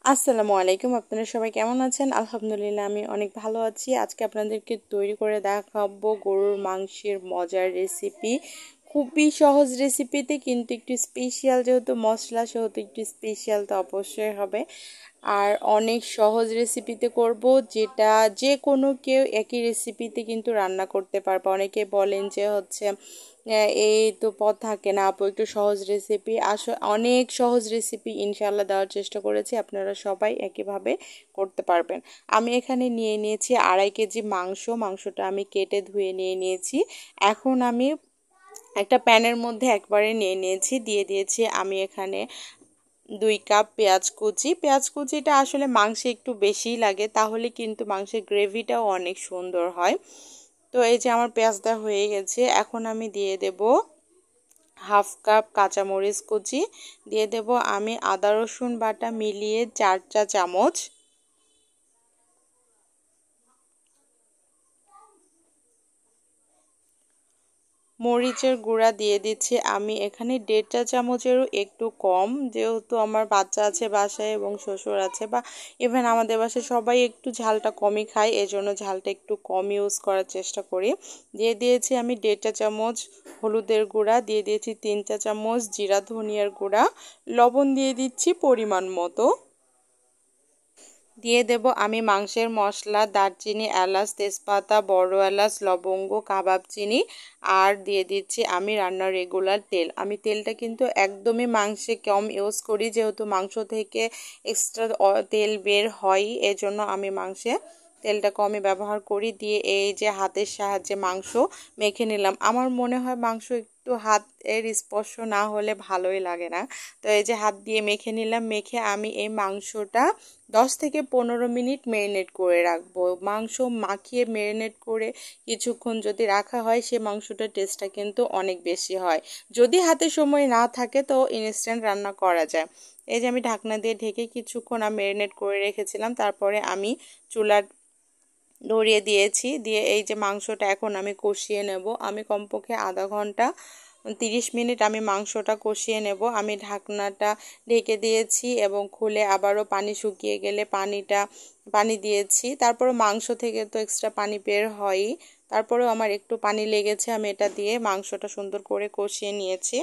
আসসালামু আলাইকুম, আপনারা সবাই কেমন আছেন? আলহামদুলিল্লাহ আমি অনেক ভালো আছি। আজকে আপনাদেরকে তৈরি করে দেখাবো গরুর মাংসের মজার রেসিপি। খুবই সহজ রেসিপিতে কিন্তু একটু স্পেশাল, যেহেতু মশলা সেহেতু একটু স্পেশাল তো অবশ্যই হবে। আর অনেক সহজ রেসিপিতে করব, যেটা যে কোনো কেউ একই রেসিপিতে কিন্তু রান্না করতে পারবে। অনেকে বলেন যে এই তো পথ থাকে না আপু, একটু সহজ রেসিপি। আসলে অনেক সহজ রেসিপি ইনশাআল্লাহ দেওয়ার চেষ্টা করেছি, আপনারা সবাই একইভাবে করতে পারবেন। আমি এখানে নিয়ে নিয়েছি 2.5 কেজি মাংসটা আমি কেটে ধুয়ে নিয়ে নিয়েছি। এখন আমি একটা প্যানের মধ্যে একবারে নিয়ে নিয়েছি, দিয়ে দিয়েছি আমি এখানে 2 কাপ পেঁয়াজ কুচিটা আসলে মাংসে একটু বেশিই লাগে, তাহলে কিন্তু মাংসের গ্রেভিটাও অনেক সুন্দর হয়। তো এই যে আমার পেঁয়াজটা হয়ে গেছে, এখন আমি দিয়ে দেব 1/2 কাপ কাঁচামরিচ কুচি, দিয়ে দেব আমি আদা রসুন বাটা মিলিয়ে 4 চা চামচ, মরিচের গুঁড়া দিয়ে দিচ্ছি আমি এখানে 1.5 চা চামচেরও একটু কম, যেহেতু আমার বাচ্চা আছে বাসায় এবং শ্বশুর আছে, বা ইভেন আমাদের বাসায় সবাই একটু ঝালটা কমই খায়, এজন্য ঝালটা একটু কম ইউজ করার চেষ্টা করি। দিয়ে দিয়েছি আমি 1.5 চা চামচ হলুদের গুঁড়া, দিয়ে দিয়েছি 3 চা চামচ জিরা ধনিয়ার গুঁড়া, লবণ দিয়ে দিচ্ছি পরিমাণ মতো। দিয়ে দেব আমি মাংসের মশলা, দারচিনি, এলাচ, তেজপাতা, বড় এলাচ, লবঙ্গ, কাবাব চিনি, আর দিয়ে দিচ্ছি আমি রান্নার রেগুলার তেল। আমি তেলটা কিন্তু একদমই মাংসে কম ইউজ করি, যেহেতু মাংস থেকে এক্সট্রা তেল বের হয়, এজন্য আমি মাংসে তেলটা কমই ব্যবহার করি। দিয়ে এই যে হাতের সাহায্যে মাংস মেখে নিলাম। আমার মনে হয় মাংস একটু হাতের স্পর্শ না হলে ভালোই লাগে না, তো এই যে হাত দিয়ে মেখে নিলাম। মেখে আমি এই মাংসটা 10 থেকে 15 মিনিট ম্যারিনেট করে রাখবো। মাংস মাখিয়ে ম্যারিনেট করে কিছুক্ষণ যদি রাখা হয়, সে মাংসটার টেস্টটা কিন্তু অনেক বেশি হয়। যদি হাতে সময় না থাকে তো ইনস্ট্যান্ট রান্না করা যায়। এই যে আমি ঢাকনা দিয়ে ঢেকে কিছুক্ষণ আমি ম্যারিনেট করে রেখেছিলাম, তারপরে আমি চুলার ধরিয়ে দিয়েছি। দিয়ে এই যে মাংসটা এখন আমি কষিয়ে নেব। আমি কমপক্ষে আধা ঘন্টা 30 মিনিট আমি মাংসটা কষিয়ে নেব। আমি ঢাকনাটা ঢেকে দিয়েছি এবং খুলে আবারও পানি শুকিয়ে গেলে পানি দিয়েছি। তারপরে মাংস থেকে তো এক্সট্রা পানি বের হয়ই, তারপরেও আমার একটু পানি লেগেছে, আমি এটা দিয়ে মাংসটা সুন্দর করে কষিয়ে নিয়েছি।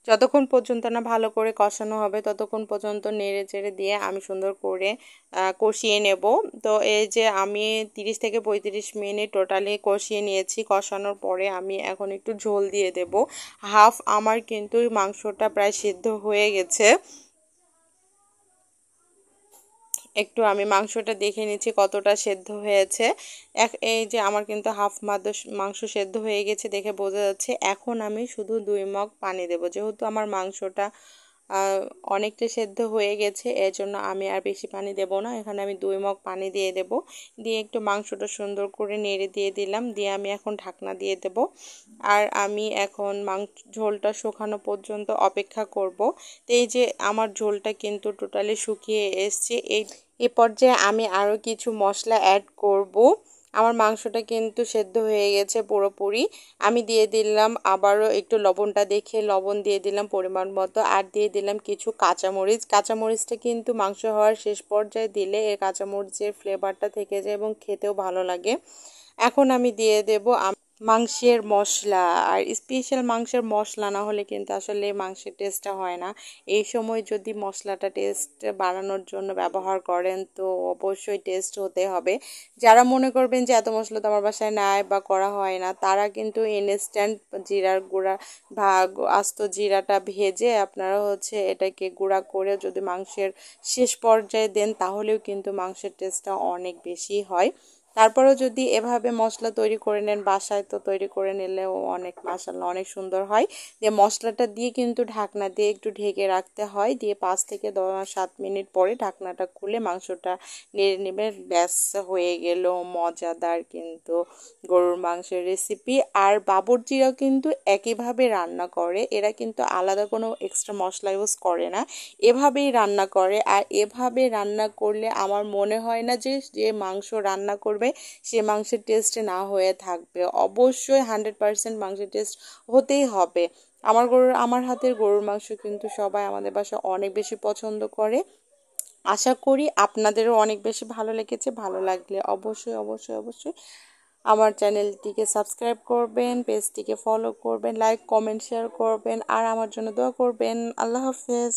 যতক্ষণ পর্যন্ত না ভালো করে কষানো হবে ততক্ষণ পর্যন্ত নেড়ে চেড়ে দিয়ে আমি সুন্দর করে কষিয়ে নেব। তো এই যে আমি 30 থেকে 35 মিনিট টোটালি কষিয়ে নিয়েছি। কষানোর পরে আমি এখন একটু ঝোল দিয়ে দেব। আমার কিন্তু মাংসটা প্রায় সিদ্ধ হয়ে গেছে। একটু আমি মাংসটা দেখে নিচ্ছি কতটা সেদ্ধ হয়েছে। এই যে আমার কিন্তু মাংস সেদ্ধ হয়ে গেছে দেখে বোঝা যাচ্ছে। এখন আমি শুধু 2 মগ পানি দেব, যেহেতু আমার মাংসটা অনেকটা সেদ্ধ হয়ে গেছে, এর জন্য আমি আর বেশি পানি দেব না। এখানে আমি 2 মগ পানি দিয়ে দেব। দিয়ে একটু মাংসটা সুন্দর করে নেড়ে দিয়ে দিলাম। দিয়ে আমি এখন ঢাকনা দিয়ে দেব। আর আমি এখন ঝোলটা শুকানো পর্যন্ত অপেক্ষা করব। তো এই যে আমার ঝোলটা কিন্তু টোটালি শুকিয়ে এসছে। এই পর্যায়ে আমি আরও কিছু মশলা অ্যাড করব। আমার মাংসটা কিন্তু সেদ্ধ হয়ে গেছে পুরোপুরি। আমি দিয়ে দিলাম আবারও একটু লবণটা দেখে লবণ দিয়ে দিলাম পরিমাণ মতো, আর দিয়ে দিলাম কিছু কাঁচামরিচটা কিন্তু মাংস হওয়ার শেষ পর্যায়ে দিলে এর কাঁচামরিচের ফ্লেভারটা থেকে যায় এবং খেতেও ভালো লাগে। এখন আমি দিয়ে দেব মাংসের মশলা। আর স্পেশাল মাংসের মশলা না হলে কিন্তু আসলে মাংসের টেস্টটা হয় না। এই সময় যদি মশলাটা টেস্ট বাড়ানোর জন্য ব্যবহার করেন তো অবশ্যই টেস্ট হতে হবে। যারা মনে করবেন যে এত মশলা তো আমার বাসায় নাই বা করা হয় না, তারা কিন্তু ইনস্ট্যান্ট জিরার গুঁড়া বা আস্ত জিরাটা ভেজে আপনারা এটাকে গুঁড়া করে যদি মাংসের শেষ পর্যায়ে দেন, তাহলেও কিন্তু মাংসের টেস্টটা অনেক বেশি হয়। তারপরেও যদি এভাবে মশলা তৈরি করে নেন বাসায়, তো তৈরি করে নিলেও অনেক মাশাআল্লাহ অনেক সুন্দর হয়। দিয়ে মশলাটা দিয়ে কিন্তু ঢাকনা দিয়ে একটু ঢেকে রাখতে হয়। দিয়ে 5 থেকে 7 মিনিট পরে ঢাকনাটা খুলে মাংসটা নেড়ে নেবে। ব্যাস হয়ে গেল মজাদার কিন্তু গরুর মাংসের রেসিপি। আর বাবুর্চিরাও কিন্তু একইভাবে রান্না করে, এরা কিন্তু আলাদা কোনো এক্সট্রা মশলা ইউজ করে না, এভাবেই রান্না করে। আর এভাবে রান্না করলে আমার মনে হয় না যে যে মাংস রান্না করবে সে মাংসের টেস্ট না হয়ে থাকবে। অবশ্যই 100% মাংসের টেস্ট হতেই হবে। আমার হাতের গরুর মাংস কিন্তু সবাই আমাদের বাসায় অনেক বেশি পছন্দ করে। আশা করি আপনাদেরও অনেক বেশি ভালো লেগেছে। ভালো লাগলে অবশ্যই অবশ্যই অবশ্যই আমার চ্যানেলটিকে সাবস্ক্রাইব করবেন, পেজটিকে ফলো করবেন, লাইক কমেন্ট শেয়ার করবেন আর আমার জন্য দোয়া করবেন। আল্লাহ হাফেজ।